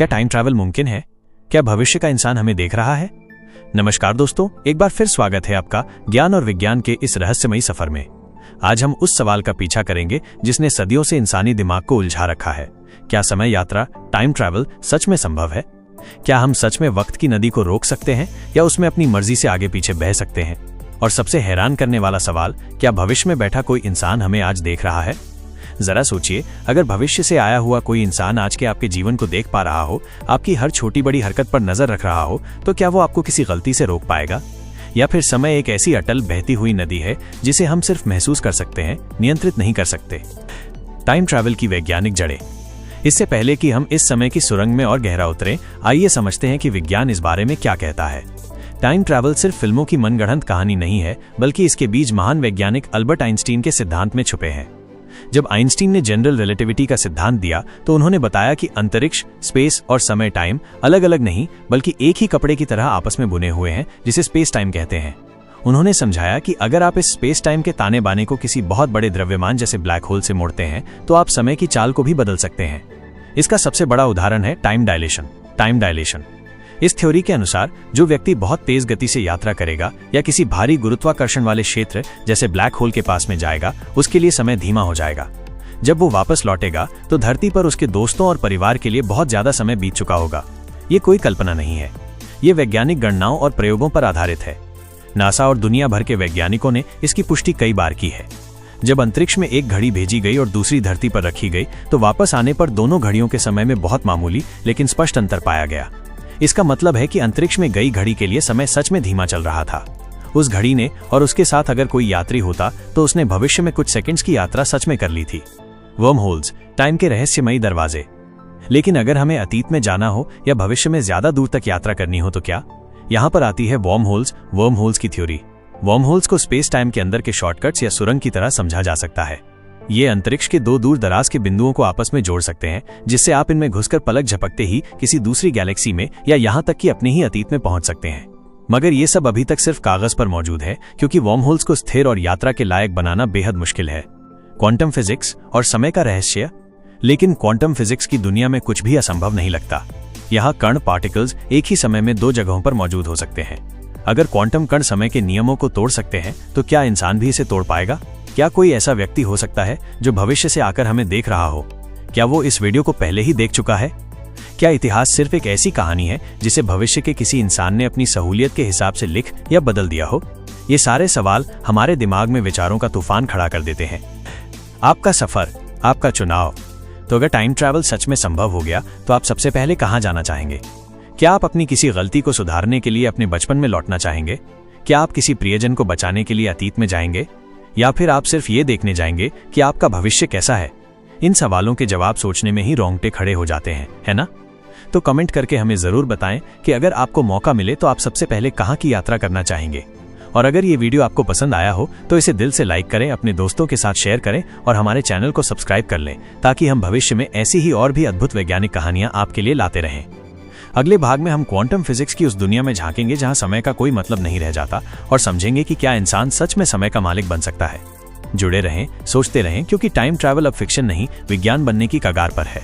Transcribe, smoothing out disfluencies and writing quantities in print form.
क्या time travel मुमकिन है? क्या भविष्य का इंसान हमें देख रहा है? नमस्कार दोस्तों, एक बार फिर स्वागत है आपका ज्ञान और विज्ञान के इस रहस्यमयी सफर में। आज हम उस सवाल का पीछा करेंगे जिसने सदियों से इंसानी दिमाग को उलझा रखा है। क्या समय यात्रा, टाइम ट्रैवल सच में संभव है? क्या हम सच में वक्त की नदी को रोक सकते हैं या उसमें अपनी मर्जी से आगे पीछे बह सकते हैं? और सबसे हैरान करने वाला सवाल, क्या भविष्य में बैठा कोई इंसान हमें आज देख रहा है? जरा सोचिए, अगर भविष्य से आया हुआ कोई इंसान आज के आपके जीवन को देख पा रहा हो, आपकी हर छोटी बड़ी हरकत पर नजर रख रहा हो, तो क्या वो आपको किसी गलती से रोक पाएगा? या फिर समय एक ऐसी अटल बहती हुई नदी है जिसे हम सिर्फ महसूस कर सकते हैं, नियंत्रित नहीं कर सकते? टाइम ट्रैवल की वैज्ञानिक जड़ें। इससे पहले कि हम इस समय की सुरंग में और गहरा उतरें, आइए समझते हैं कि विज्ञान इस बारे में क्या कहता है। टाइम ट्रैवल सिर्फ फिल्मों की मनगढ़ंत कहानी नहीं है, बल्कि इसके बीज महान वैज्ञानिक अल्बर्ट आइंस्टीन के सिद्धांत में छुपे हैं। जब आइंस्टीन ने जनरल रिलेटिविटी का सिद्धांत दिया तो उन्होंने बताया कि अंतरिक्ष, स्पेस और समय टाइम अलग अलग नहीं, बल्कि एक ही कपड़े की तरह आपस में बुने हुए हैं, जिसे स्पेस टाइम कहते हैं। उन्होंने समझाया कि अगर आप इस स्पेस टाइम के ताने बाने को किसी बहुत बड़े द्रव्यमान जैसे ब्लैक होल से मोड़ते हैं तो आप समय की चाल को भी बदल सकते हैं। इसका सबसे बड़ा उदाहरण है टाइम डायलेशन। इस थ्योरी के अनुसार जो व्यक्ति बहुत तेज गति से यात्रा करेगा या किसी भारी गुरुत्वाकर्षण वाले क्षेत्र जैसे ब्लैक होल के पास में जाएगा, उसके लिए समय धीमा हो जाएगा। जब वो वापस लौटेगा तो धरती पर उसके दोस्तों और परिवार के लिए बहुत ज्यादा समय बीत चुका होगा। ये कोई कल्पना नहीं है, ये वैज्ञानिक गणनाओं और प्रयोगों पर आधारित है। नासा और दुनिया भर के वैज्ञानिकों ने इसकी पुष्टि कई बार की है। जब अंतरिक्ष में एक घड़ी भेजी गई और दूसरी धरती पर रखी गई तो वापस आने पर दोनों घड़ियों के समय में बहुत मामूली लेकिन स्पष्ट अंतर पाया गया। इसका मतलब है कि अंतरिक्ष में गई घड़ी के लिए समय सच में धीमा चल रहा था। उस घड़ी ने और उसके साथ अगर कोई यात्री होता तो उसने भविष्य में कुछ सेकंड्स की यात्रा सच में कर ली थी। वर्म होल्स, टाइम के रहस्यमयी दरवाजे। लेकिन अगर हमें अतीत में जाना हो या भविष्य में ज्यादा दूर तक यात्रा करनी हो तो क्या? यहाँ पर आती है वर्म होल्स की थ्योरी। वर्म होल्स को स्पेस टाइम के अंदर के शॉर्टकट्स या सुरंग की तरह समझा जा सकता है। ये अंतरिक्ष के दो दूर दराज के बिंदुओं को आपस में जोड़ सकते हैं, जिससे आप इनमें घुसकर पलक झपकते ही किसी दूसरी गैलेक्सी में या यहाँ तक कि अपने ही अतीत में पहुंच सकते हैं। मगर ये सब अभी तक सिर्फ कागज पर मौजूद है, क्योंकि वर्म होल्स को स्थिर और यात्रा के लायक बनाना बेहद मुश्किल है। क्वांटम फिजिक्स और समय का रहस्य। लेकिन क्वांटम फिजिक्स की दुनिया में कुछ भी असंभव नहीं लगता। यहाँ कण, पार्टिकल्स एक ही समय में दो जगहों पर मौजूद हो सकते हैं। अगर क्वांटम कण समय के नियमों को तोड़ सकते हैं तो क्या इंसान भी इसे तोड़ पाएगा? क्या कोई ऐसा व्यक्ति हो सकता है जो भविष्य से आकर हमें देख रहा हो? क्या वो इस वीडियो को पहले ही देख चुका है? क्या इतिहास सिर्फ एक ऐसी कहानी है जिसे भविष्य के किसी इंसान ने अपनी सहूलियत के हिसाब से लिख या बदल दिया हो? ये सारे सवाल हमारे दिमाग में विचारों का तूफान खड़ा कर देते हैं। आपका सफर, आपका चुनाव। तो अगर टाइम ट्रैवल सच में संभव हो गया तो आप सबसे पहले कहाँ जाना चाहेंगे? क्या आप अपनी किसी गलती को सुधारने के लिए अपने बचपन में लौटना चाहेंगे? क्या आप किसी प्रियजन को बचाने के लिए अतीत में जाएंगे? या फिर आप सिर्फ ये देखने जाएंगे कि आपका भविष्य कैसा है? इन सवालों के जवाब सोचने में ही रोंगटे खड़े हो जाते हैं, है ना? तो कमेंट करके हमें जरूर बताएं कि अगर आपको मौका मिले तो आप सबसे पहले कहाँ की यात्रा करना चाहेंगे। और अगर ये वीडियो आपको पसंद आया हो तो इसे दिल से लाइक करें, अपने दोस्तों के साथ शेयर करें और हमारे चैनल को सब्सक्राइब कर लें, ताकि हम भविष्य में ऐसी ही और भी अद्भुत वैज्ञानिक कहानियां आपके लिए लाते रहें। अगले भाग में हम क्वांटम फिजिक्स की उस दुनिया में झांकेंगे जहां समय का कोई मतलब नहीं रह जाता, और समझेंगे कि क्या इंसान सच में समय का मालिक बन सकता है। जुड़े रहें, सोचते रहें, क्योंकि टाइम ट्रैवल अब फिक्शन नहीं, विज्ञान बनने की कगार पर है।